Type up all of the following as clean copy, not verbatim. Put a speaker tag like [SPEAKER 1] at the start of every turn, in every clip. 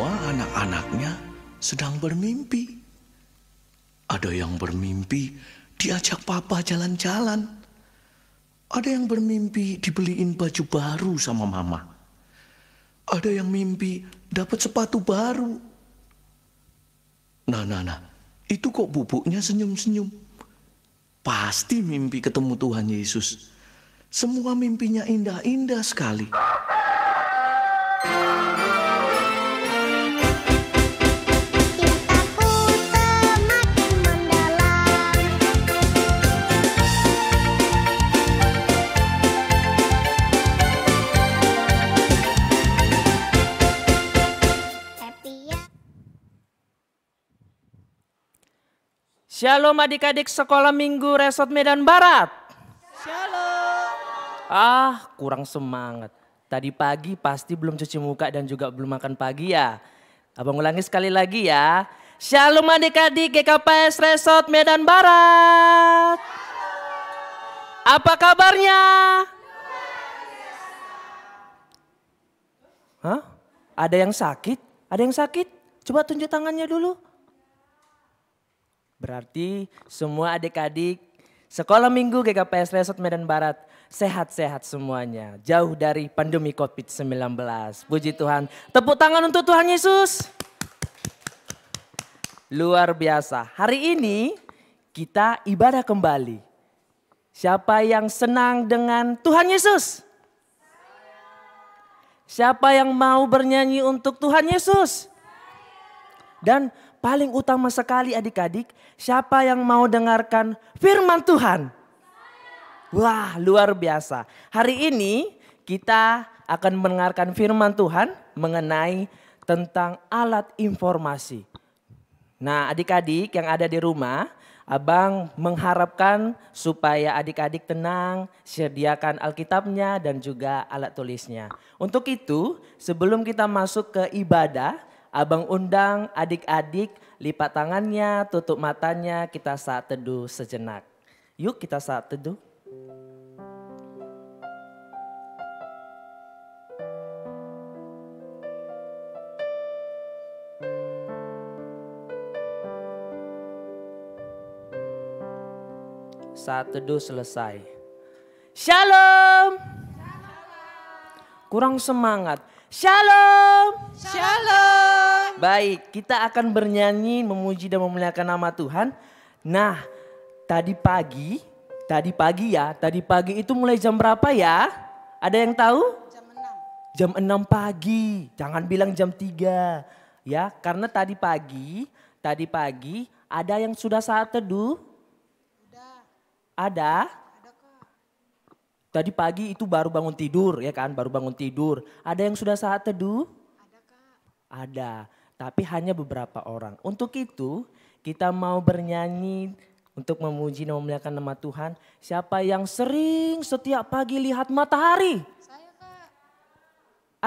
[SPEAKER 1] semua anak-anaknya sedang bermimpi. Ada yang bermimpi diajak papa jalan-jalan. Ada yang bermimpi dibeliin baju baru sama mama. Ada yang mimpi dapat sepatu baru. Nah, itu kok bubuknya senyum-senyum. Pasti mimpi ketemu Tuhan Yesus. Semua mimpinya indah-indah sekali.
[SPEAKER 2] Shalom adik-adik sekolah minggu Resort Medan Barat.
[SPEAKER 3] Shalom.
[SPEAKER 2] Kurang semangat. Tadi pagi pasti belum cuci muka dan juga belum makan pagi ya. Abang ulangi sekali lagi ya. Shalom adik-adik GKPS Resort Medan Barat. Apa kabarnya? Hah? Ada yang sakit? Ada yang sakit? Coba tunjuk tangannya dulu. Berarti semua adik-adik sekolah minggu GKPS Resort Medan Barat sehat-sehat semuanya. Jauh dari pandemi COVID-19. Puji Tuhan. Tepuk tangan untuk Tuhan Yesus. Luar biasa. Hari ini kita ibadah kembali. Siapa yang senang dengan Tuhan Yesus? Siapa yang mau bernyanyi untuk Tuhan Yesus? Dan paling utama sekali adik-adik, siapa yang mau dengarkan firman Tuhan? Wah, luar biasa. Hari ini kita akan mendengarkan firman Tuhan mengenai tentang alat informasi. Nah, adik-adik yang ada di rumah, Abang mengharapkan supaya adik-adik tenang, sediakan Alkitabnya dan juga alat tulisnya. Untuk itu, sebelum kita masuk ke ibadah, Abang undang adik-adik lipat tangannya, tutup matanya, kita saat teduh sejenak. Yuk kita saat teduh. Saat teduh selesai. Shalom. Kurang semangat. Shalom.
[SPEAKER 3] Shalom.
[SPEAKER 2] Baik, kita akan bernyanyi, memuji dan memuliakan nama Tuhan. Nah, tadi pagi itu mulai jam berapa ya? Ada yang tahu?
[SPEAKER 3] Jam 6.
[SPEAKER 2] Jam 6 pagi, jangan bilang jam 3. Ya, karena tadi pagi ada yang sudah saat teduh? Ada? Tadi pagi itu baru bangun tidur ya kan, baru bangun tidur. Ada yang sudah saat teduh?
[SPEAKER 3] Ada Kak.
[SPEAKER 2] Ada, tapi hanya beberapa orang. Untuk itu kita mau bernyanyi untuk memuji dan memuliakan nama Tuhan. Siapa yang sering setiap pagi lihat matahari?
[SPEAKER 3] Saya Kak.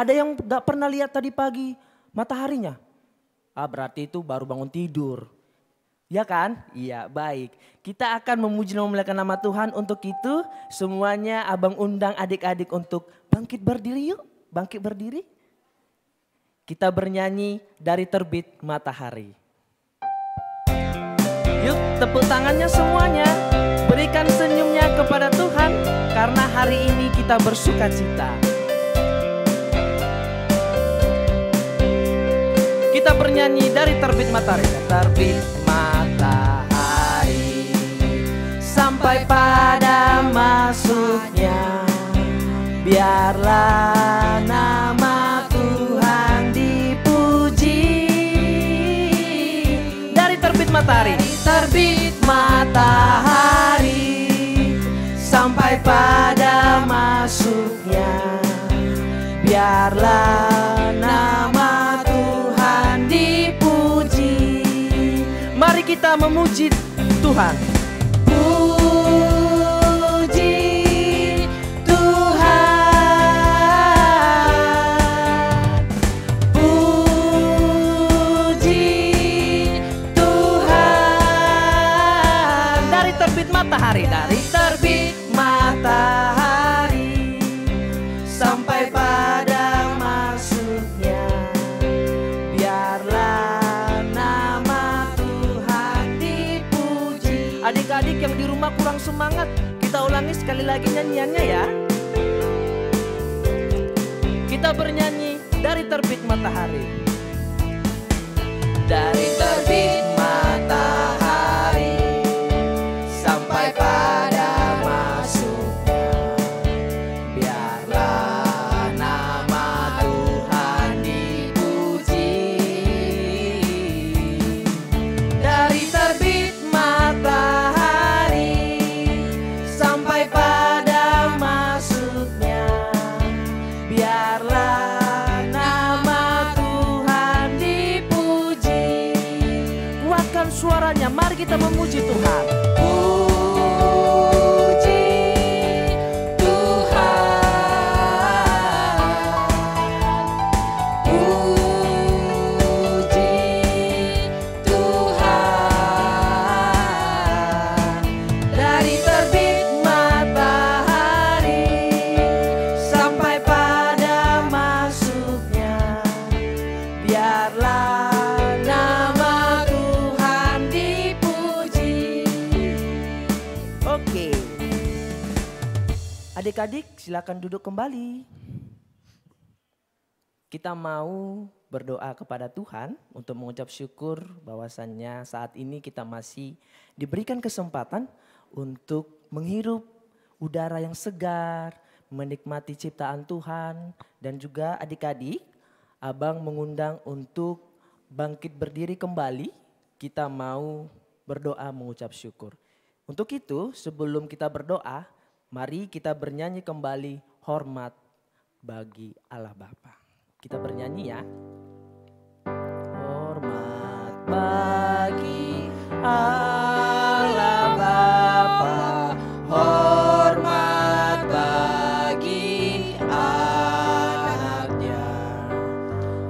[SPEAKER 2] Ada yang gak pernah lihat tadi pagi mataharinya? Berarti itu baru bangun tidur. Ya kan? Iya, baik. Kita akan memuji dan memuliakan nama Tuhan. Untuk itu semuanya Abang undang adik-adik untuk bangkit berdiri yuk. Bangkit berdiri. Kita bernyanyi dari terbit matahari. Yuk tepuk tangannya semuanya. Berikan senyumnya kepada Tuhan. Karena hari ini kita bersuka cita. Kita bernyanyi dari terbit matahari. Terbit matahari sampai pada masuknya, biarlah nama Tuhan dipuji. Dari terbit matahari, terbit matahari sampai pada masuknya, biarlah nama Tuhan dipuji. Mari kita memuji Tuhan. Puji Tuhan. Puji Tuhan. Dari terbit matahari, dari terbit matahari sampai pada masuknya, biar yang di rumah kurang semangat, kita ulangi sekali lagi nyanyiannya ya. Kita bernyanyi dari terbit matahari. Dari terbit matahari sampai pada masuknya, biarlah nama Tuhan dipuji. Dari terbit matahari sampai pada masuknya, biarlah nama Tuhan dipuji. Kuatkan suaranya, mari kita memuji Tuhan. Puji Tuhan, puji Tuhan. Dari terbit matahari sampai pada masuknya, biarlah nama Tuhan dipuji. Oke, adik-adik silakan duduk kembali. Kita mau berdoa kepada Tuhan untuk mengucap syukur bahwasannya saat ini kita masih diberikan kesempatan untuk menghirup udara yang segar, menikmati ciptaan Tuhan. Dan juga adik-adik, Abang mengundang untuk bangkit berdiri kembali. Kita mau berdoa mengucap syukur. Untuk itu sebelum kita berdoa, mari kita bernyanyi kembali hormat bagi Allah Bapa. Kita bernyanyi ya. Hormat bagi Allah Bapa, hormat bagi anaknya,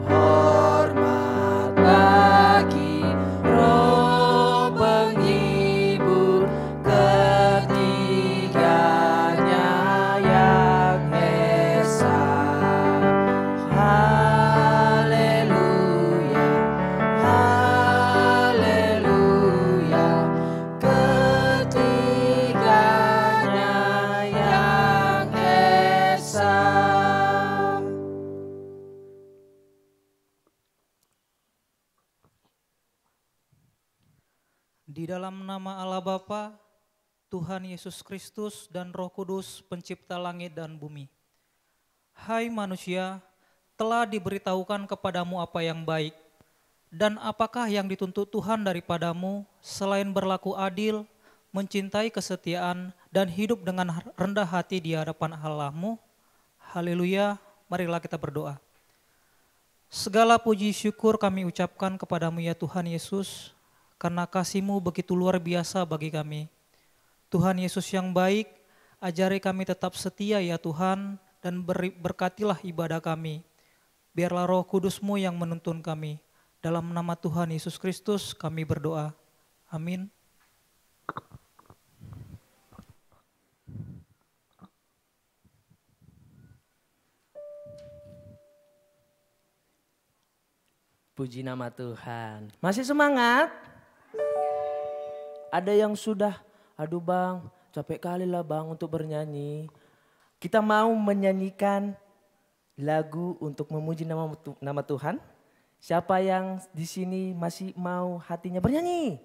[SPEAKER 2] hormat bagi Roh penghibur ketiganya yang esa. Haleluya, haleluya, ketiganya yang esa.
[SPEAKER 4] Di dalam nama Allah Bapa, Tuhan Yesus Kristus dan Roh Kudus pencipta langit dan bumi. Hai manusia, telah diberitahukan kepadamu apa yang baik, dan apakah yang dituntut Tuhan daripadamu selain berlaku adil, mencintai kesetiaan, dan hidup dengan rendah hati di hadapan Allahmu. Haleluya, marilah kita berdoa. Segala puji syukur kami ucapkan kepadamu ya Tuhan Yesus, karena kasih-Mu begitu luar biasa bagi kami. Tuhan Yesus yang baik, ajari kami tetap setia ya Tuhan, dan berkatilah ibadah kami. Biarlah Roh Kudus-Mu yang menuntun kami. Dalam nama Tuhan Yesus Kristus kami berdoa. Amin.
[SPEAKER 2] Puji nama Tuhan. Masih semangat? Ada yang sudah, aduh bang, capek kali lah bang untuk bernyanyi. Kita mau menyanyikan lagu untuk memuji nama Tuhan. Siapa yang di sini masih mau hatinya bernyanyi?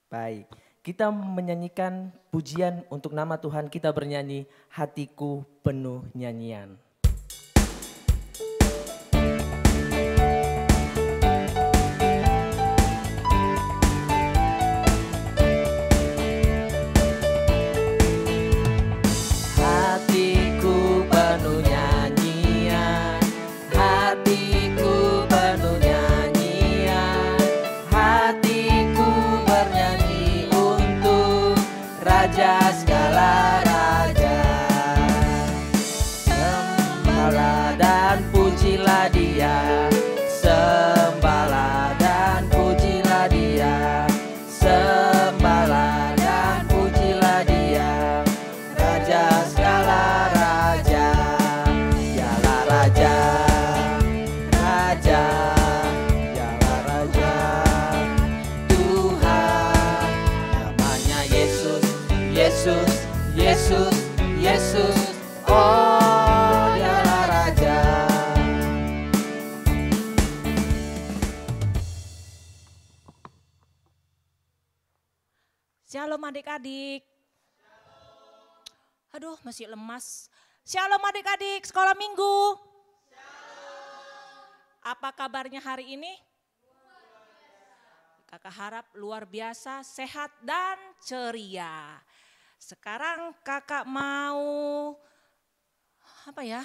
[SPEAKER 2] Baik, kita menyanyikan pujian untuk nama Tuhan. Kita bernyanyi hatiku penuh nyanyian. Raja segala raja, Yesus, oh Dialah Raja.
[SPEAKER 3] Shalom adik-adik. Aduh masih lemas. Shalom adik-adik, sekolah minggu. Apa kabarnya hari ini? Kakak harap luar biasa, sehat dan ceria. Sekarang kakak mau apa ya?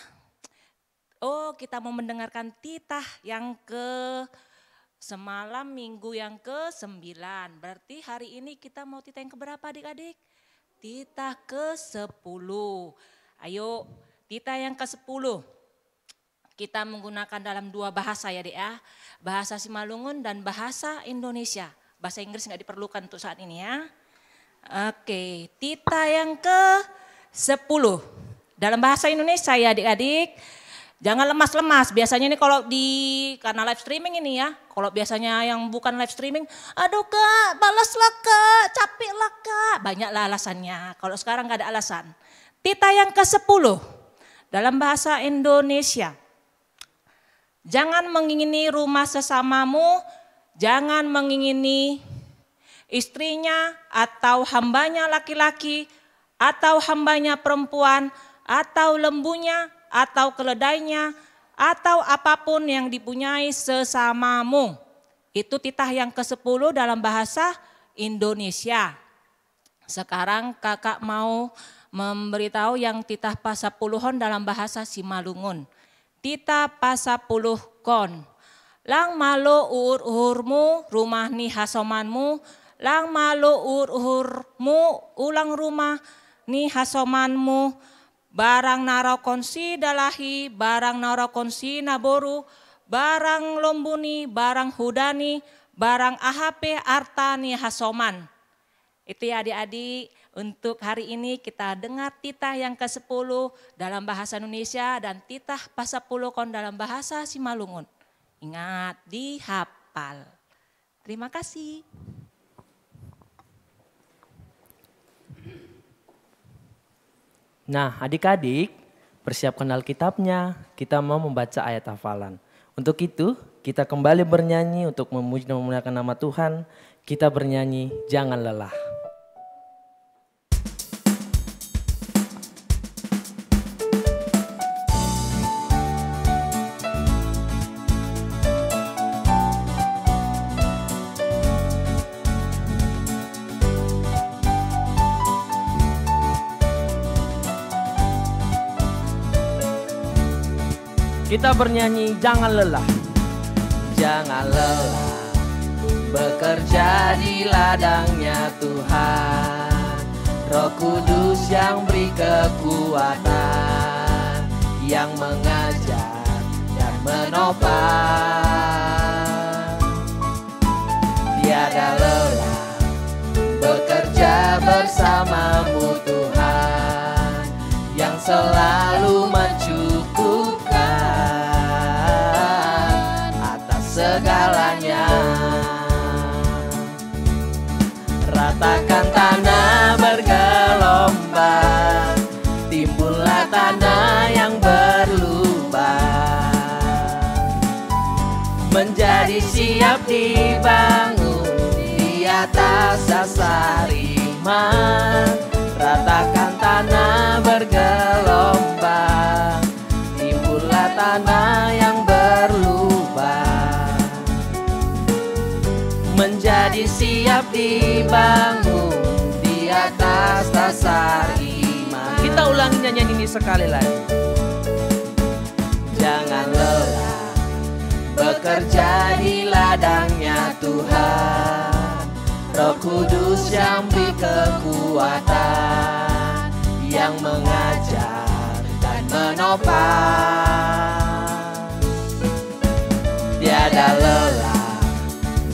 [SPEAKER 3] Oh, kita mau mendengarkan titah yang semalam minggu yang ke-9. Berarti hari ini kita mau titah yang keberapa adik-adik? Titah ke-10. Ayo titah yang ke-10. Kita menggunakan dalam 2 bahasa ya dek ya. Bahasa Simalungun dan bahasa Indonesia. Bahasa Inggris nggak diperlukan untuk saat ini ya. Oke, titah yang ke-10. Dalam bahasa Indonesia ya adik-adik. Jangan lemas-lemas, biasanya ini kalau karena live streaming ini ya. Kalau biasanya yang bukan live streaming, aduh kak balaslah kak, capek lah kak. Banyaklah alasannya, kalau sekarang gak ada alasan. Titah yang ke-10 dalam bahasa Indonesia. Jangan mengingini rumah sesamamu, jangan mengingini istrinya atau hambanya laki-laki, atau hambanya perempuan, atau lembunya, atau keledainya, atau apapun yang dipunyai sesamamu. Itu titah yang ke-10 dalam bahasa Indonesia. Sekarang kakak mau memberitahu yang titah pasapuluhon dalam bahasa Simalungun. Titah pasapuluhkon. Lang malo uhurmu rumah ni hasomanmu, lang malo uhurmu ulang rumah ni hasomanmu, barang narakonsi dalahi, barang narakonsi naboru, barang lombuni, barang hudani, barang ahape artani hasoman. Itu ya adik-adik, untuk hari ini kita dengar titah yang ke-10 dalam bahasa Indonesia dan titah pasapuluhkon dalam bahasa Simalungun. Ingat, dihafal. Terima kasih.
[SPEAKER 2] Nah adik-adik, persiapkan Alkitabnya, kita mau membaca ayat hafalan. Untuk itu kita kembali bernyanyi untuk memuji dan memuliakan nama Tuhan. Kita bernyanyi Jangan Lelah. Kita bernyanyi jangan lelah. Jangan lelah bekerja di ladangnya Tuhan. Roh Kudus yang beri kekuatan, yang mengajar dan menopang. Tiada lelah bekerja bersamamu Tuhan, yang selalu mencukupkan segalanya. Ratakan tanah bergelombang, timbullah tanah yang berlubang, menjadi siap dibangun di atas dasar iman. Ratakan tanah bergelombang, timbullah tanah yang berlubang, menjadi siap dibangun di atas dasar iman. Kita ulangi nyanyian ini sekali lagi. Jangan lelah bekerja di ladangnya Tuhan. Roh Kudus yang beri kekuatan, yang mengajar dan menopang. Tiada lelah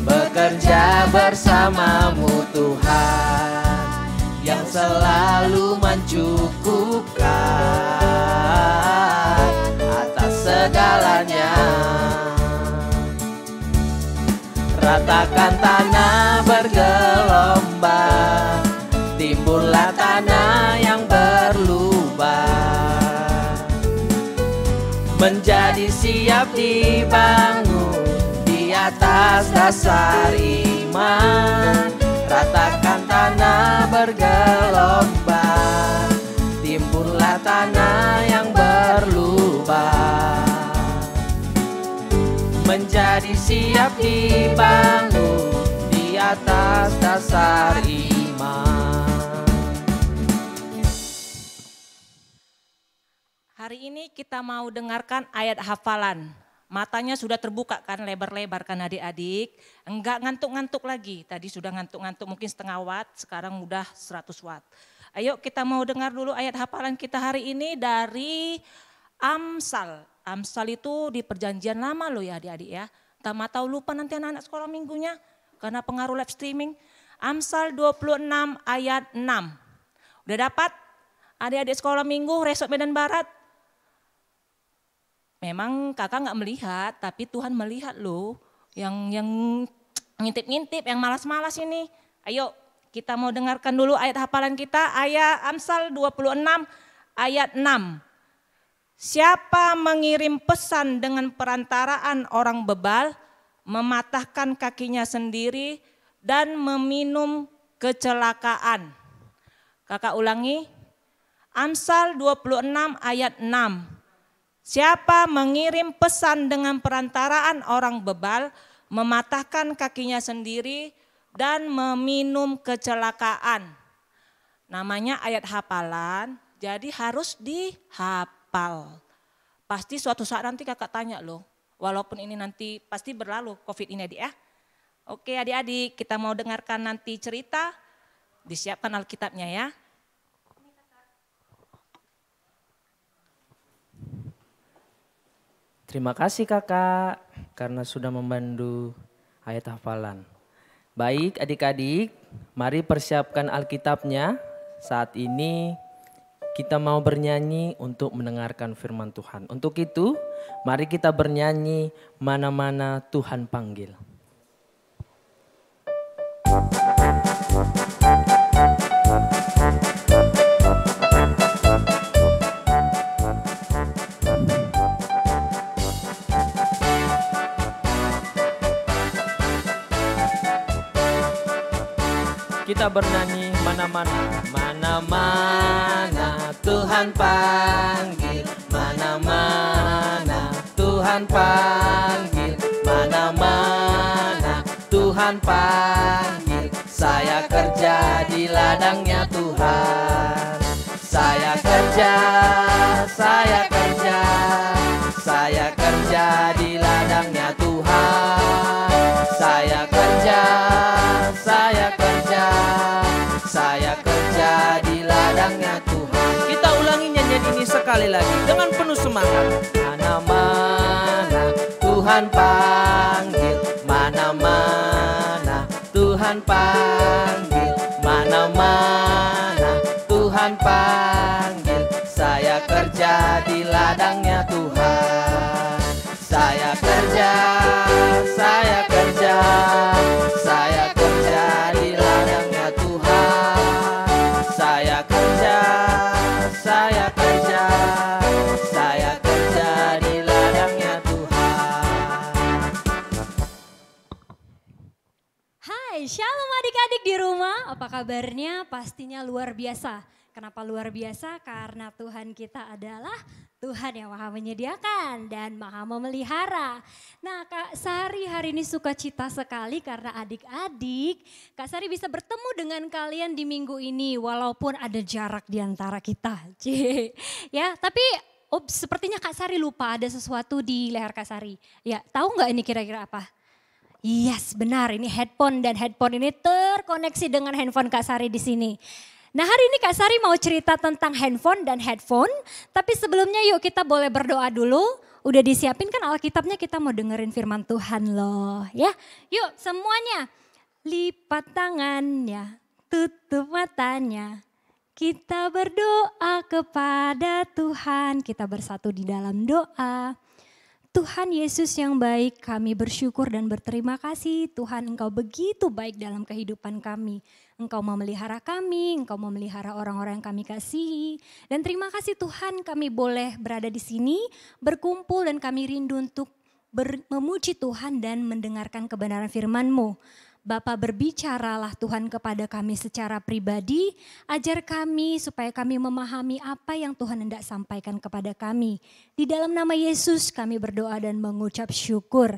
[SPEAKER 2] bekerja bersamamu Tuhan, yang selalu mencukupkan atas segalanya. Ratakan tanah bergelombang, timbullah tanah yang berlubang, menjadi siap dibangun di atas dasar iman. Ratakan tanah bergelombang, timbullah tanah yang berlubang. Menjadi siap dibangun di atas dasar iman.
[SPEAKER 3] Hari ini kita mau dengarkan ayat hafalan. Matanya sudah terbuka kan, lebar-lebar kan adik-adik. Enggak ngantuk-ngantuk lagi. Tadi sudah ngantuk-ngantuk mungkin setengah watt, sekarang udah 100 watt. Ayo kita mau dengar dulu ayat hafalan kita hari ini dari Amsal. Amsal itu di perjanjian lama loh ya adik-adik ya. Tak tahu lupa nanti anak-anak sekolah minggunya karena pengaruh live streaming. Amsal 26 ayat 6. Udah dapat adik-adik sekolah minggu Resort Medan Barat? Memang kakak nggak melihat, tapi Tuhan melihat loh. Yang ngintip-ngintip, yang malas-malas ini. Ayo kita mau dengarkan dulu ayat hafalan kita. Ayat Amsal 26 ayat 6. Siapa mengirim pesan dengan perantaraan orang bebal, mematahkan kakinya sendiri dan meminum kecelakaan. Kakak ulangi. Amsal 26 ayat 6. Siapa mengirim pesan dengan perantaraan orang bebal, mematahkan kakinya sendiri dan meminum kecelakaan. Namanya ayat hafalan, jadi harus dihafal. Pasti suatu saat nanti kakak tanya loh, walaupun ini nanti pasti berlalu COVID ini adik ya. Oke adik-adik, kita mau dengarkan nanti cerita, disiapkan Alkitabnya ya.
[SPEAKER 2] Terima kasih kakak karena sudah membantu ayat hafalan. Baik adik-adik, mari persiapkan Alkitabnya. Saat ini kita mau bernyanyi untuk mendengarkan firman Tuhan. Untuk itu mari kita bernyanyi Mana-mana Tuhan Panggil. Kita bernyanyi mana-mana, mana-mana Tuhan panggil, mana-mana Tuhan panggil, mana-mana Tuhan panggil. Saya kerja di ladangnya Tuhan, saya kerja di ladangnya Tuhan, saya kerja di ladangnya Tuhan. Kita ulangi nyanyian ini sekali lagi dengan penuh semangat. Mana-mana Tuhan panggil, mana-mana Tuhan panggil, mana-mana Tuhan panggil. Saya kerja di ladangnya Tuhan, saya kerja di ladangnya Tuhan, saya kerja di ladangnya Tuhan.
[SPEAKER 5] Hai, shalom adik-adik di rumah, apa kabarnya? Pastinya luar biasa. Kenapa luar biasa? Karena Tuhan kita adalah Tuhan yang maha menyediakan dan maha memelihara. Nah Kak Sari hari ini sukacita sekali karena adik-adik Kak Sari bisa bertemu dengan kalian di minggu ini walaupun ada jarak di antara kita. Ya, tapi sepertinya Kak Sari lupa ada sesuatu di leher Kak Sari. Ya, tahu nggak ini kira-kira apa? Yes, benar, ini headphone dan headphone ini terkoneksi dengan handphone Kak Sari di sini. Nah hari ini Kak Sari mau cerita tentang handphone dan headphone. Tapi sebelumnya yuk kita boleh berdoa dulu. Udah disiapin kan Alkitabnya, kita mau dengerin firman Tuhan loh ya. Yuk semuanya lipat tangannya, tutup matanya. Kita berdoa kepada Tuhan, kita bersatu di dalam doa. Tuhan Yesus yang baik, kami bersyukur dan berterima kasih Tuhan, Engkau begitu baik dalam kehidupan kami. Engkau memelihara kami, Engkau memelihara orang-orang yang kami kasihi. Dan terima kasih Tuhan, kami boleh berada di sini, berkumpul dan kami rindu untuk memuji Tuhan dan mendengarkan kebenaran firman-Mu. Bapa, berbicaralah Tuhan kepada kami secara pribadi, ajar kami supaya kami memahami apa yang Tuhan hendak sampaikan kepada kami. Di dalam nama Yesus kami berdoa dan mengucap syukur.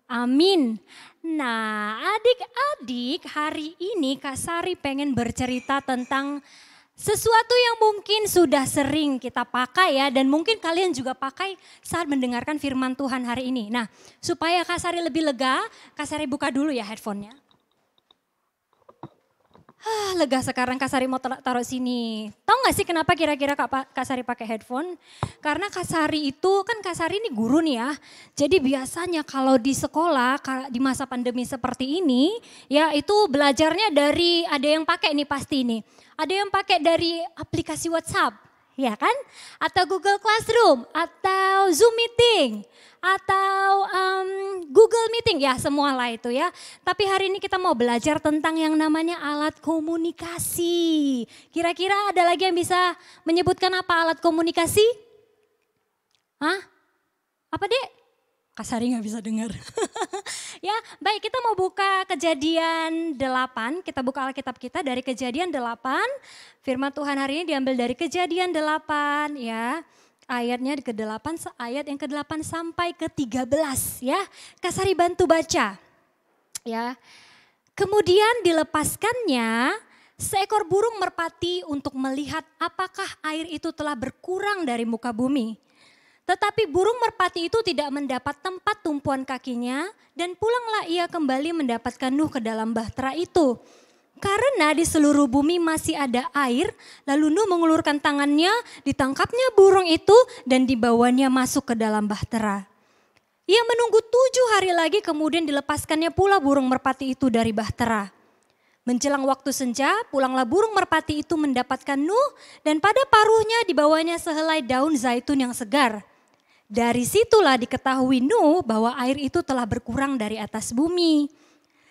[SPEAKER 5] Amin. Nah, adik-adik, hari ini Kak Sari pengen bercerita tentang sesuatu yang mungkin sudah sering kita pakai ya, dan mungkin kalian juga pakai saat mendengarkan firman Tuhan hari ini. Nah, supaya Kak Sari lebih lega, Kak Sari buka dulu ya headphone-nya. Lega sekarang Kak Sari mau taruh sini. Tahu gak sih kenapa kira-kira Kak Sari pakai headphone? Karena Kak Sari itu, kan Kak Sari ini guru nih ya. Jadi biasanya kalau di sekolah di masa pandemi seperti ini, ya itu belajarnya dari, ada yang pakai nih pasti nih. Ada yang pakai dari aplikasi WhatsApp, ya kan? Atau Google Classroom, atau Zoom Meeting, atau Google Meeting, ya semualah itu ya. Tapi hari ini kita mau belajar tentang yang namanya alat komunikasi. Kira-kira ada lagi yang bisa menyebutkan apa alat komunikasi? Hah? Apa dek? Kak Sari gak bisa dengar. Ya baik, kita mau buka Kejadian 8, kita buka Alkitab kita dari Kejadian 8. Firman Tuhan hari ini diambil dari Kejadian 8 ya. Ayatnya ke-8, ayat yang ke-8 sampai ke-13 ya. Kak Sari bantu baca ya. Kemudian dilepaskannya seekor burung merpati untuk melihat apakah air itu telah berkurang dari muka bumi. Tetapi burung merpati itu tidak mendapat tempat tumpuan kakinya dan pulanglah ia kembali mendapatkan Nuh ke dalam bahtera itu. Karena di seluruh bumi masih ada air, lalu Nuh mengulurkan tangannya, ditangkapnya burung itu dan dibawanya masuk ke dalam bahtera. Ia menunggu 7 hari lagi, kemudian dilepaskannya pula burung merpati itu dari bahtera. Menjelang waktu senja, pulanglah burung merpati itu mendapatkan Nuh dan pada paruhnya dibawanya sehelai daun zaitun yang segar. Dari situlah diketahui Nuh bahwa air itu telah berkurang dari atas bumi.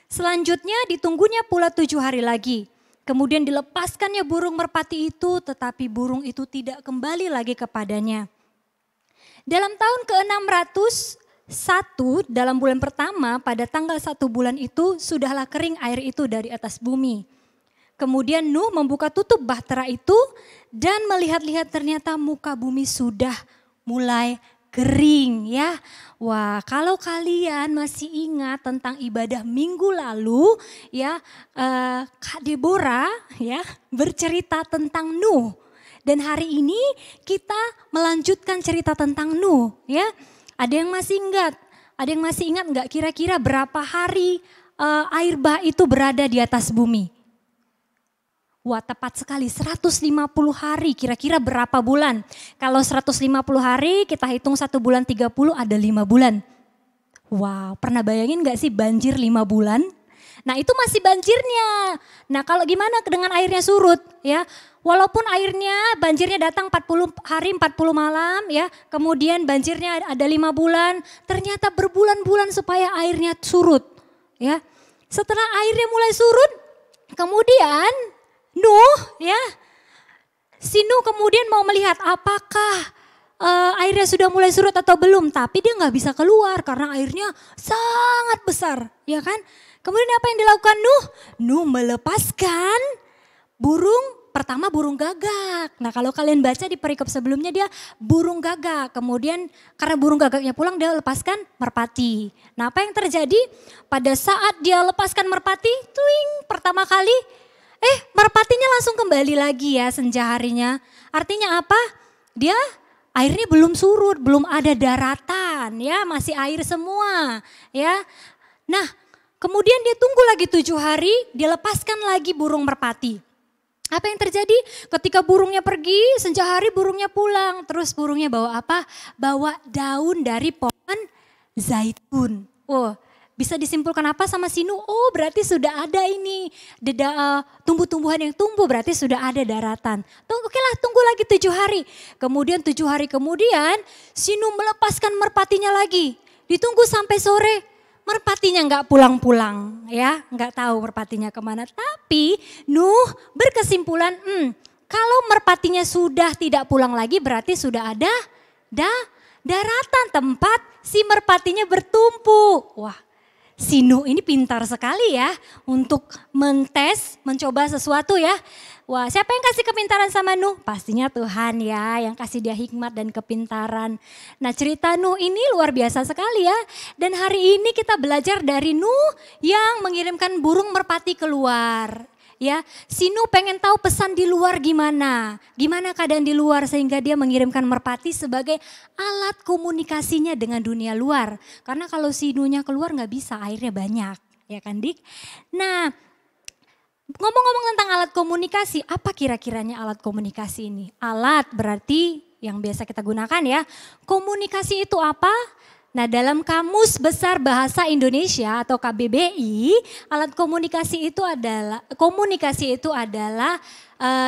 [SPEAKER 5] Selanjutnya ditunggunya pula 7 hari lagi. Kemudian dilepaskannya burung merpati itu, tetapi burung itu tidak kembali lagi kepadanya. Dalam tahun ke-601 dalam bulan pertama pada tanggal 1 bulan itu sudahlah kering air itu dari atas bumi. Kemudian Nuh membuka tutup bahtera itu dan melihat-lihat ternyata muka bumi sudah mulai kering ya. Wah, kalau kalian masih ingat tentang ibadah minggu lalu ya, Kak Deborah ya bercerita tentang Nuh. Dan hari ini kita melanjutkan cerita tentang Nuh ya. Ada yang masih ingat? Ada yang masih ingat enggak kira-kira berapa hari air bah itu berada di atas bumi? Wah, tepat sekali 150 hari, kira-kira berapa bulan? Kalau 150 hari kita hitung 1 bulan 30 ada 5 bulan. Wow, pernah bayangin gak sih banjir 5 bulan? Nah itu masih banjirnya. Nah kalau gimana dengan airnya surut ya? Walaupun banjirnya datang 40 hari 40 malam ya. Kemudian banjirnya ada 5 bulan. Ternyata berbulan-bulan supaya airnya surut ya. Setelah airnya mulai surut, kemudian Nuh ya, si Nuh kemudian mau melihat apakah airnya sudah mulai surut atau belum. Tapi dia gak bisa keluar karena airnya sangat besar ya kan. Kemudian apa yang dilakukan Nuh? Nuh melepaskan pertama burung gagak. Nah kalau kalian baca di perikop sebelumnya dia burung gagak. Kemudian karena burung gagaknya pulang dia lepaskan merpati. Nah apa yang terjadi? Pada saat dia lepaskan merpati, pertama kali merpatinya langsung kembali lagi ya senja harinya. Artinya apa? Dia airnya belum surut, belum ada daratan ya, masih air semua ya. Nah kemudian dia tunggu lagi 7 hari, dia lepaskan lagi burung merpati. Apa yang terjadi? Ketika burungnya pergi, senja hari burungnya pulang. Terus burungnya bawa apa? Bawa daun dari pohon zaitun. Bisa disimpulkan apa sama si Nuh? Oh berarti sudah ada ini tumbuh-tumbuhan yang tumbuh, berarti sudah ada daratan. Oke lah, tunggu lagi 7 hari. Kemudian 7 hari kemudian si Nuh melepaskan merpatinya lagi. Ditunggu sampai sore, merpatinya nggak pulang-pulang ya, nggak tahu merpatinya kemana. Tapi Nuh berkesimpulan, kalau merpatinya sudah tidak pulang lagi berarti sudah ada daratan tempat si merpatinya bertumpu. Wah, si Nuh ini pintar sekali ya untuk mencoba sesuatu ya. Wah, siapa yang kasih kepintaran sama Nuh? Pastinya Tuhan ya yang kasih dia hikmat dan kepintaran. Nah, cerita Nuh ini luar biasa sekali ya. Dan hari ini kita belajar dari Nuh yang mengirimkan burung merpati keluar. Ya, si Nuh pengen tahu pesan di luar gimana keadaan di luar sehingga dia mengirimkan merpati sebagai alat komunikasinya dengan dunia luar. Karena kalau si Nuhnya keluar nggak bisa, airnya banyak, ya kan Dik? Nah, ngomong-ngomong tentang alat komunikasi, apa kira-kiranya alat komunikasi ini? Alat berarti yang biasa kita gunakan ya. Komunikasi itu apa? Nah, dalam Kamus Besar Bahasa Indonesia atau KBBI, alat komunikasi itu adalah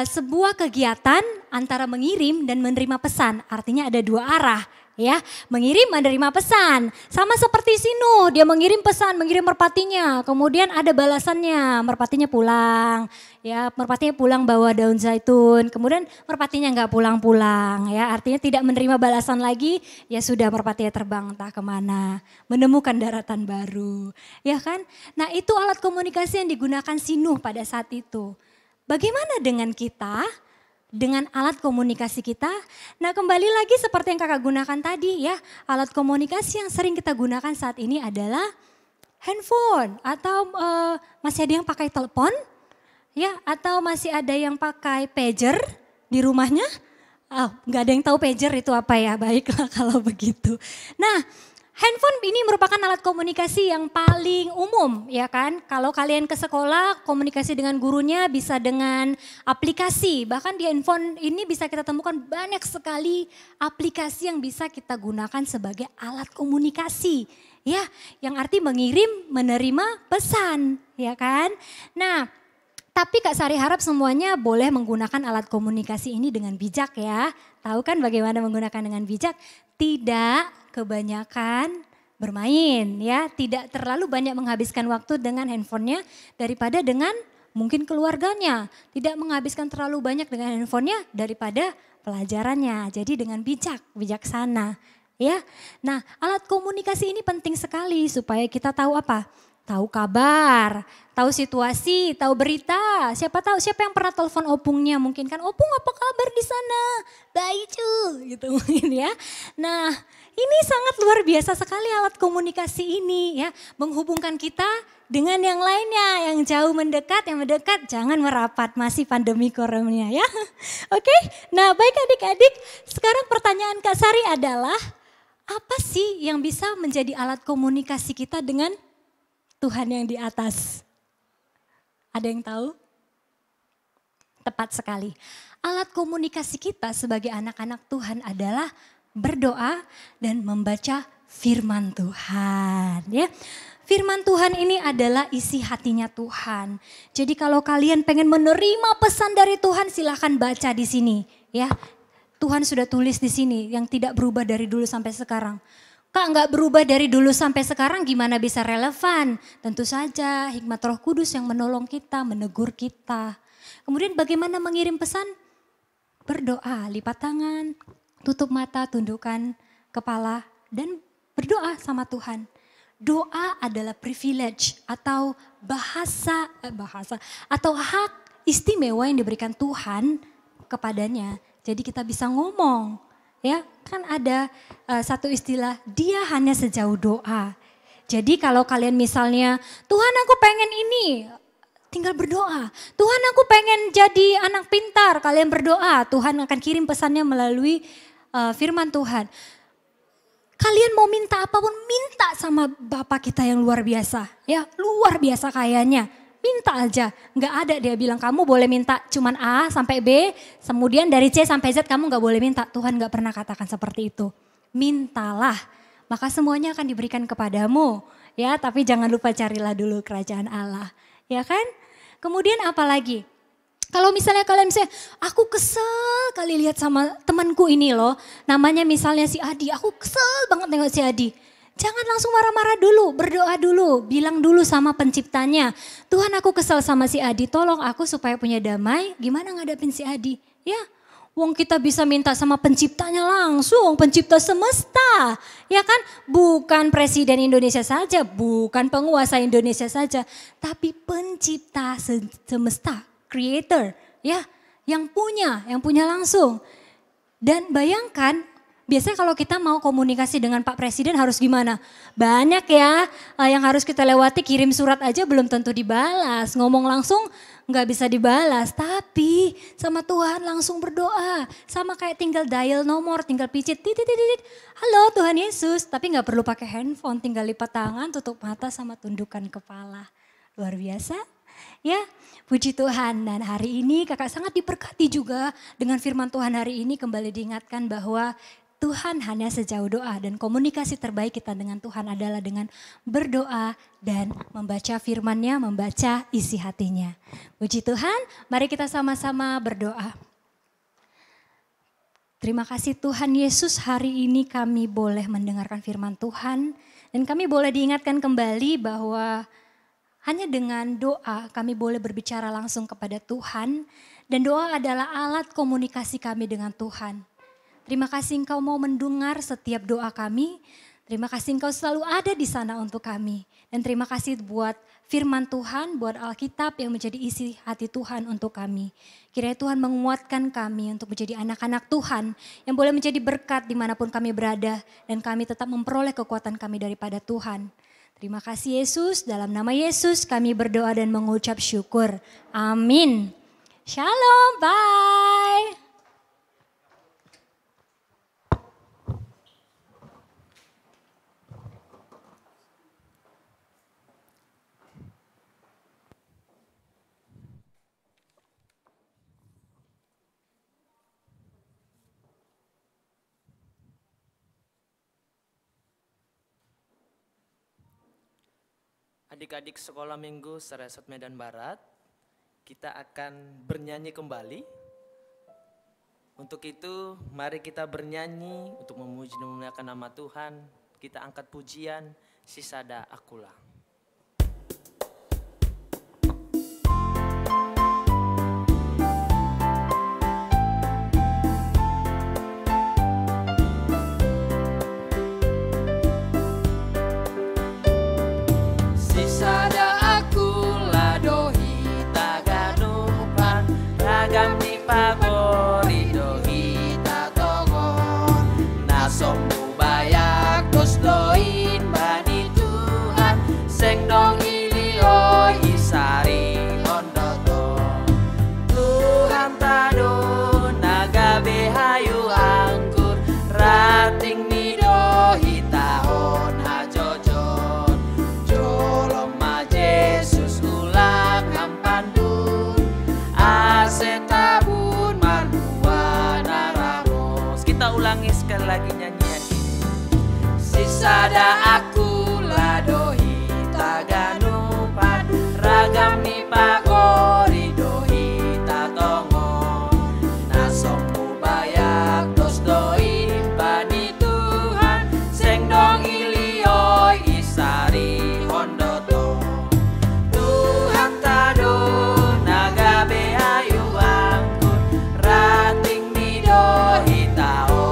[SPEAKER 5] sebuah kegiatan antara mengirim dan menerima pesan. Artinya ada 2 arah. Ya, mengirim menerima pesan. Sama seperti si Nuh, dia mengirim pesan, mengirim merpatinya. Kemudian ada balasannya, merpatinya pulang. Ya, merpatinya pulang bawa daun zaitun. Kemudian merpatinya nggak pulang-pulang. Ya, artinya tidak menerima balasan lagi. Ya sudah, merpatinya terbang entah kemana, menemukan daratan baru. Ya kan? Nah, itu alat komunikasi yang digunakan si Nuh pada saat itu. Bagaimana dengan kita? Dengan alat komunikasi kita. Nah, kembali lagi seperti yang kakak gunakan tadi ya. Alat komunikasi yang sering kita gunakan saat ini adalah handphone. Atau masih ada yang pakai telepon. Ya, atau masih ada yang pakai pager di rumahnya. Nggak ada yang tahu pager itu apa ya. Baiklah kalau begitu. Nah, handphone ini merupakan alat komunikasi yang paling umum ya kan. Kalau kalian ke sekolah komunikasi dengan gurunya bisa dengan aplikasi. Bahkan di handphone ini bisa kita temukan banyak sekali aplikasi yang bisa kita gunakan sebagai alat komunikasi. Ya, yang arti mengirim, menerima pesan ya kan. Nah, tapi Kak Sari harap semuanya boleh menggunakan alat komunikasi ini dengan bijak ya. Tahu kan bagaimana menggunakan dengan bijak? Tidak kebanyakan bermain ya, tidak terlalu banyak menghabiskan waktu dengan handphonenya daripada dengan mungkin keluarganya. Tidak menghabiskan terlalu banyak dengan handphonenya daripada pelajarannya. Jadi dengan bijaksana ya. Nah, alat komunikasi ini penting sekali supaya kita tahu apa? Tahu kabar, tahu situasi, tahu berita. Siapa yang pernah telepon opungnya mungkin kan, opung apa kabar di sana? Baik gitu mungkin ya. Nah, ini sangat luar biasa sekali alat komunikasi ini ya. Menghubungkan kita dengan yang lainnya, yang jauh mendekat, yang mendekat jangan merapat, masih pandemi corona ya. Oke, nah baik adik-adik, sekarang pertanyaan Kak Sari adalah apa sih yang bisa menjadi alat komunikasi kita dengan Tuhan yang di atas? Ada yang tahu? Tepat sekali. Alat komunikasi kita sebagai anak-anak Tuhan adalah berdoa dan membaca firman Tuhan ya. Firman Tuhan ini adalah isi hatinya Tuhan. Jadi kalau kalian pengen menerima pesan dari Tuhan silahkan baca di sini ya. Tuhan sudah tulis di sini yang tidak berubah dari dulu sampai sekarang. Kak nggak berubah dari dulu sampai sekarang gimana bisa relevan? Tentu saja hikmat Roh Kudus yang menolong kita, menegur kita. Kemudian bagaimana mengirim pesan? Berdoa, lipat tangan, tutup mata, tundukkan kepala dan berdoa sama Tuhan. Doa adalah privilege atau bahasa atau hak istimewa yang diberikan Tuhan kepadanya. Jadi kita bisa ngomong. Ya, kan ada satu istilah, dia hanya sejauh doa. Jadi kalau kalian misalnya, Tuhan aku pengen ini, tinggal berdoa. Tuhan aku pengen jadi anak pintar, kalian berdoa. Tuhan akan kirim pesannya melalui firman Tuhan. Kalian mau minta apapun, minta sama Bapa kita yang luar biasa. Ya, luar biasa kayanya. Minta aja, nggak ada dia bilang kamu boleh minta cuman A sampai B, kemudian dari C sampai Z kamu nggak boleh minta. Tuhan nggak pernah katakan seperti itu. Mintalah, maka semuanya akan diberikan kepadamu. Ya, tapi jangan lupa carilah dulu kerajaan Allah. Ya kan? Kemudian apa lagi? Kalau misalnya kalian misalnya, aku kesel kali lihat sama temanku ini loh. Namanya misalnya si Adi, aku kesel banget nengok si Adi. Jangan langsung marah-marah dulu, berdoa dulu, bilang dulu sama penciptanya. Tuhan, aku kesel sama si Adi, tolong aku supaya punya damai. Gimana ngadapin si Adi? Ya, wong kita bisa minta sama penciptanya langsung, pencipta semesta. Ya kan, bukan presiden Indonesia saja, bukan penguasa Indonesia saja. Tapi pencipta semesta, creator, ya, yang punya langsung. Dan bayangkan, biasanya kalau kita mau komunikasi dengan Pak Presiden harus gimana? Banyak ya yang harus kita lewati, kirim surat aja belum tentu dibalas. Ngomong langsung nggak bisa dibalas. Tapi sama Tuhan langsung berdoa. Sama kayak tinggal dial nomor, tinggal picit. Titit. Halo Tuhan Yesus. Tapi nggak perlu pakai handphone, tinggal lipat tangan, tutup mata sama tundukkan kepala. Luar biasa. Ya, puji Tuhan. Dan hari ini kakak sangat diberkati juga dengan firman Tuhan hari ini, kembali diingatkan bahwa Tuhan hanya sejauh doa, dan komunikasi terbaik kita dengan Tuhan adalah dengan berdoa dan membaca firman-Nya, membaca isi hatinya. Puji Tuhan, mari kita sama-sama berdoa. Terima kasih Tuhan Yesus, hari ini kami boleh mendengarkan firman Tuhan dan kami boleh diingatkan kembali bahwa hanya dengan doa kami boleh berbicara langsung kepada Tuhan, dan doa adalah alat komunikasi kami dengan Tuhan. Terima kasih Engkau mau mendengar setiap doa kami. Terima kasih Engkau selalu ada di sana untuk kami. Dan terima kasih buat firman Tuhan, buat Alkitab yang menjadi isi hati Tuhan untuk kami. Kiranya Tuhan menguatkan kami untuk menjadi anak-anak Tuhan yang boleh menjadi berkat dimanapun kami berada. Dan kami tetap memperoleh kekuatan kami daripada Tuhan. Terima kasih Yesus, dalam nama Yesus kami berdoa dan mengucap syukur. Amin. Shalom, bye.
[SPEAKER 2] Adik-adik sekolah minggu Seresot Medan Barat, kita akan bernyanyi kembali. Untuk itu mari kita bernyanyi untuk memuji dan memuliakan nama Tuhan. Kita angkat pujian Sisada Akulah. Lagi nyanyian ini. Sisada aku ladohi taganupan ragam ni pagori dohi tatongo nasomku bayak tos doi bani Tuhan seng dong ilioi isari hondoto Tuhan tado naga behayu angkut rating ni dohi tao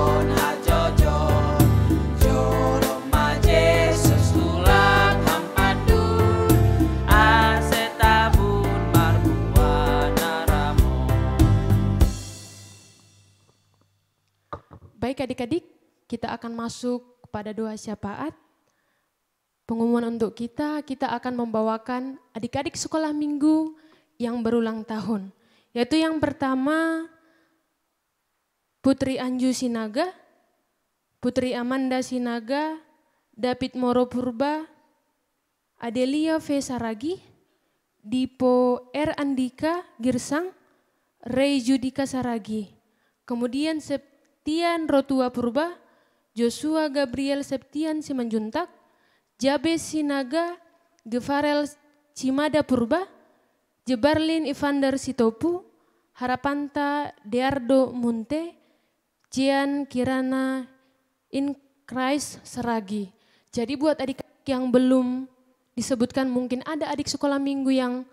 [SPEAKER 6] Baik adik-adik, kita akan masuk kepada doa syafaat. Pengumuman untuk kita akan membawakan adik-adik sekolah minggu yang berulang tahun. Yaitu yang pertama, Putri Anju Sinaga, Putri Amanda Sinaga, David Moro Purba, Adelia V. Saragi, Dipo R. Andika Girsang, Ray Judika Saragi. Kemudian Septian Rotua Purba, Joshua Gabriel Septian Simanjuntak, Jabes Sinaga, Gefarel Cimada Purba, Jebarlin Evander Sitopu, Harapanta Deardo Munte, Jian Kirana in Christ Seragi. Jadi buat adik yang belum disebutkan, mungkin ada adik sekolah minggu yang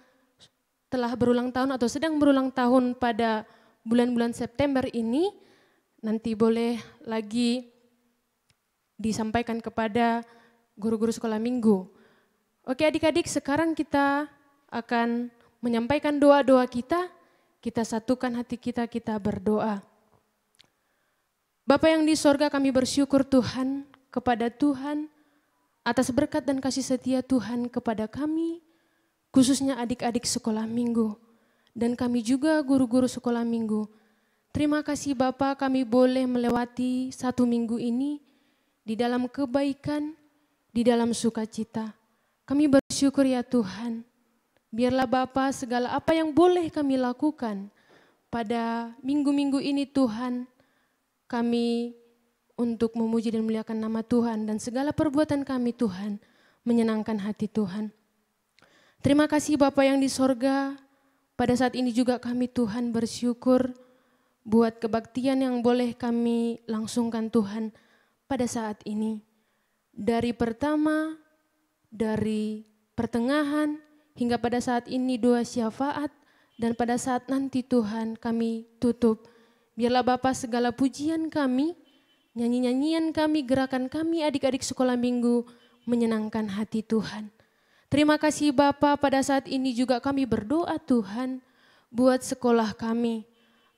[SPEAKER 6] telah berulang tahun atau sedang berulang tahun pada bulan-bulan September ini, nanti boleh lagi disampaikan kepada guru-guru sekolah minggu. Oke adik-adik, sekarang kita akan menyampaikan doa-doa kita satukan hati kita berdoa. Bapa yang di sorga, kami bersyukur Tuhan kepada Tuhan atas berkat dan kasih setia Tuhan kepada kami, khususnya adik-adik sekolah minggu, dan kami juga guru-guru sekolah minggu. Terima kasih Bapa, kami boleh melewati 1 minggu ini di dalam kebaikan, di dalam sukacita. Kami bersyukur ya Tuhan, biarlah Bapa segala apa yang boleh kami lakukan pada minggu-minggu ini Tuhan, kami untuk memuji dan memuliakan nama Tuhan, dan segala perbuatan kami Tuhan menyenangkan hati Tuhan. Terima kasih Bapa yang di sorga, pada saat ini juga kami Tuhan bersyukur buat kebaktian yang boleh kami langsungkan Tuhan pada saat ini. Dari pertama, dari pertengahan, hingga pada saat ini doa syafaat, dan pada saat nanti Tuhan kami tutup. Biarlah Bapa segala pujian kami, nyanyi-nyanyian kami, gerakan kami adik-adik sekolah minggu menyenangkan hati Tuhan. Terima kasih Bapa, pada saat ini juga kami berdoa Tuhan buat sekolah kami.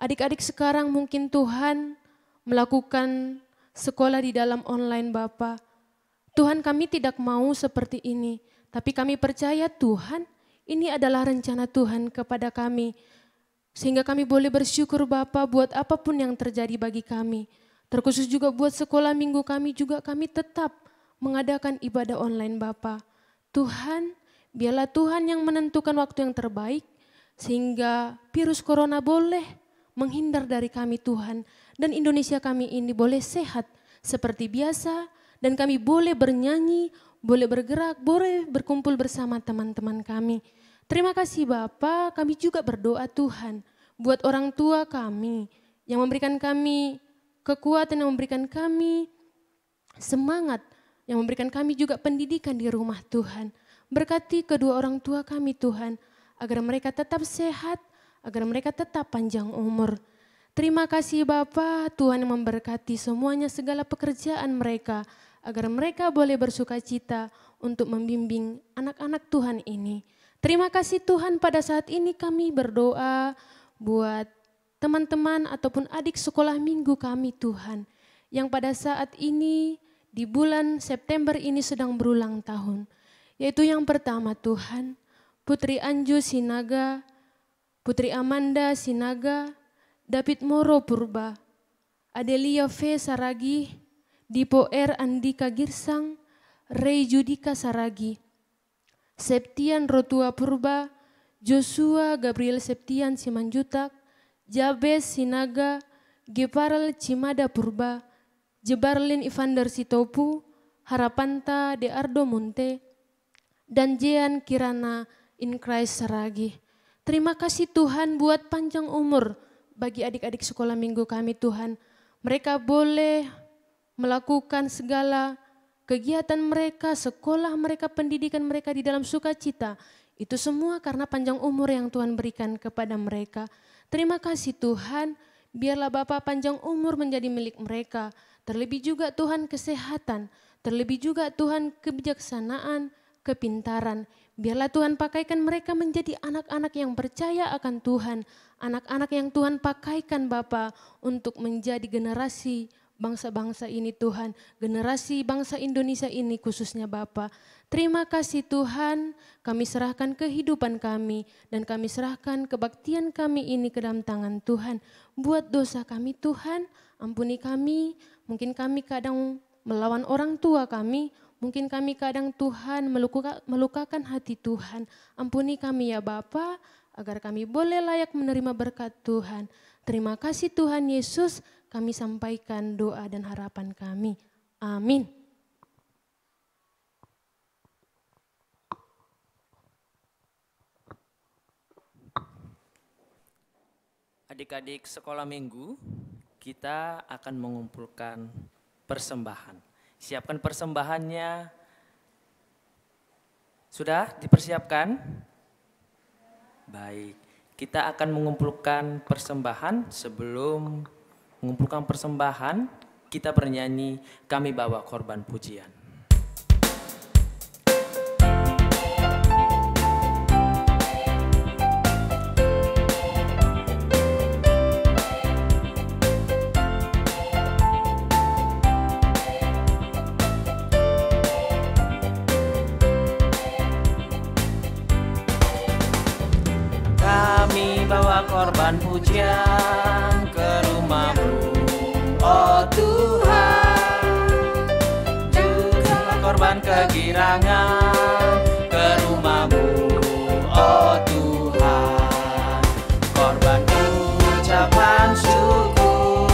[SPEAKER 6] Adik-adik sekarang mungkin Tuhan melakukan sekolah di dalam online Bapa. Tuhan kami tidak mau seperti ini, tapi kami percaya Tuhan ini adalah rencana Tuhan kepada kami. Sehingga kami boleh bersyukur Bapa buat apapun yang terjadi bagi kami. Terkhusus juga buat sekolah minggu kami juga kami tetap mengadakan ibadah online Bapa. Tuhan, biarlah Tuhan yang menentukan waktu yang terbaik sehingga virus corona boleh menghindar dari kami Tuhan. Dan Indonesia kami ini boleh sehat seperti biasa dan kami boleh bernyanyi, boleh bergerak, boleh berkumpul bersama teman-teman kami. Terima kasih Bapa, kami juga berdoa Tuhan buat orang tua kami yang memberikan kami kekuatan, yang memberikan kami semangat, yang memberikan kami juga pendidikan di rumah Tuhan. Berkati kedua orang tua kami Tuhan, agar mereka tetap sehat, agar mereka tetap panjang umur. Terima kasih Bapa, Tuhan yang memberkati semuanya segala pekerjaan mereka, agar mereka boleh bersukacita untuk membimbing anak-anak Tuhan ini. Terima kasih Tuhan, pada saat ini kami berdoa buat teman-teman ataupun adik sekolah minggu kami Tuhan, yang pada saat ini di bulan September ini sedang berulang tahun. Yaitu yang pertama Tuhan, Putri Anju Sinaga, Putri Amanda Sinaga, David Moro Purba, Adelia V Saragi, Dipo R Andika Girsang, Rey Judika Saragi, Septian Rotua Purba, Joshua Gabriel Septian Simanjutak, Jabes Sinaga, Geparel Cimada Purba, Jebarlin Evander Sitopu, Harapanta Deardo Munte, dan Jean Kirana in Christ Saragi. Terima kasih Tuhan buat panjang umur bagi adik-adik sekolah minggu kami Tuhan. Mereka boleh melakukan segala kegiatan mereka, sekolah mereka, pendidikan mereka di dalam sukacita. Itu semua karena panjang umur yang Tuhan berikan kepada mereka. Terima kasih Tuhan, biarlah Bapa panjang umur menjadi milik mereka. Terlebih juga Tuhan kesehatan, terlebih juga Tuhan kebijaksanaan, kepintaran. Biarlah Tuhan pakaikan mereka menjadi anak-anak yang percaya akan Tuhan. Anak-anak yang Tuhan pakaikan Bapa untuk menjadi generasi bangsa-bangsa ini Tuhan, generasi bangsa Indonesia ini khususnya Bapa. Terima kasih Tuhan, kami serahkan kehidupan kami dan kami serahkan kebaktian kami ini ke dalam tangan Tuhan. Buat dosa kami Tuhan, ampuni kami, mungkin kami kadang melawan orang tua kami, mungkin kami kadang Tuhan melukakan hati Tuhan. Ampuni kami ya Bapa, agar kami boleh layak menerima berkat Tuhan. Terima kasih Tuhan Yesus, kami sampaikan doa dan harapan kami. Amin.
[SPEAKER 2] Adik-adik sekolah minggu, kita akan mengumpulkan persembahan. Siapkan persembahannya. Sudah dipersiapkan? Baik, kita akan mengumpulkan persembahan. Sebelum mengumpulkan persembahan, kita bernyanyi Kami Bawa Korban Pujian. Korban pujian ke rumah-Mu, oh Tuhan. Juga korban kegirangan ke rumah-Mu, oh Tuhan. Korban ucapan syukur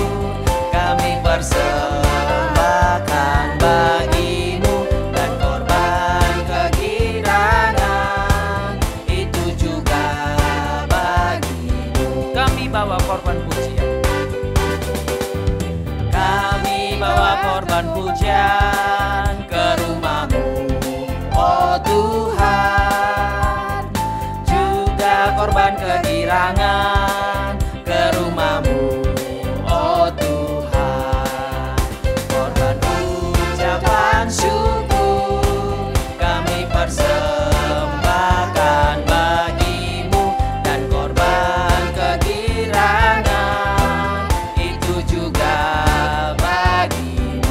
[SPEAKER 2] kami persembahkan bagi-Mu, dan korban kegirangan itu juga kami bawa korban pujian. Kami bawa korban pujian ke rumah-Mu, oh Tuhan. Juga korban kegirangan ke rumah-Mu, oh Tuhan. Korban ucapan syukur kami persembahkan bagi-Mu, dan korban kegirangan itu juga bagi-Mu.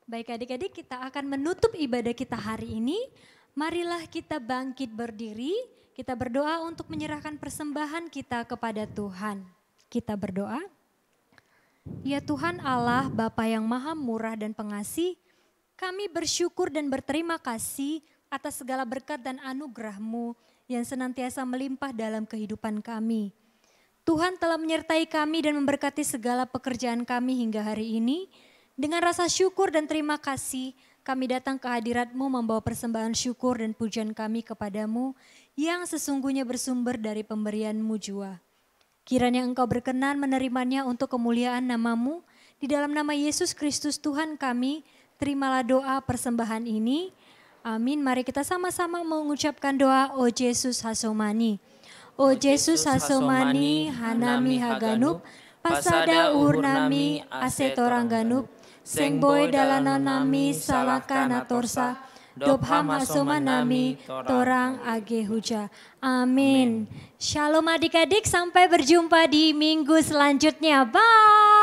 [SPEAKER 5] Baik adik-adik, kita akan menutup ibadah kita hari ini. Marilah kita bangkit berdiri, kita berdoa untuk menyerahkan persembahan kita kepada Tuhan. Kita berdoa. Ya Tuhan Allah, Bapa yang maha murah dan pengasih, kami bersyukur dan berterima kasih atas segala berkat dan anugerah-Mu yang senantiasa melimpah dalam kehidupan kami. Tuhan telah menyertai kami dan memberkati segala pekerjaan kami hingga hari ini. Dengan rasa syukur dan terima kasih, kami datang ke hadirat-Mu membawa persembahan syukur dan pujian kami kepadamu yang sesungguhnya bersumber dari pemberian-Mu jua. Kiranya Engkau berkenan menerimanya untuk kemuliaan nama-Mu. Di dalam nama Yesus Kristus Tuhan kami, terimalah doa persembahan ini. Amin. Mari kita sama-sama mengucapkan doa O Yesus Hasomani. O Yesus Hasomani, Hanami Haganup, Pasada Urnami, Asetorang Ganup, Seng boy dalana nami salakana torsa, dobham hasomanami torang age huja. Amin. Shalom adik-adik, sampai berjumpa di minggu selanjutnya. Bye.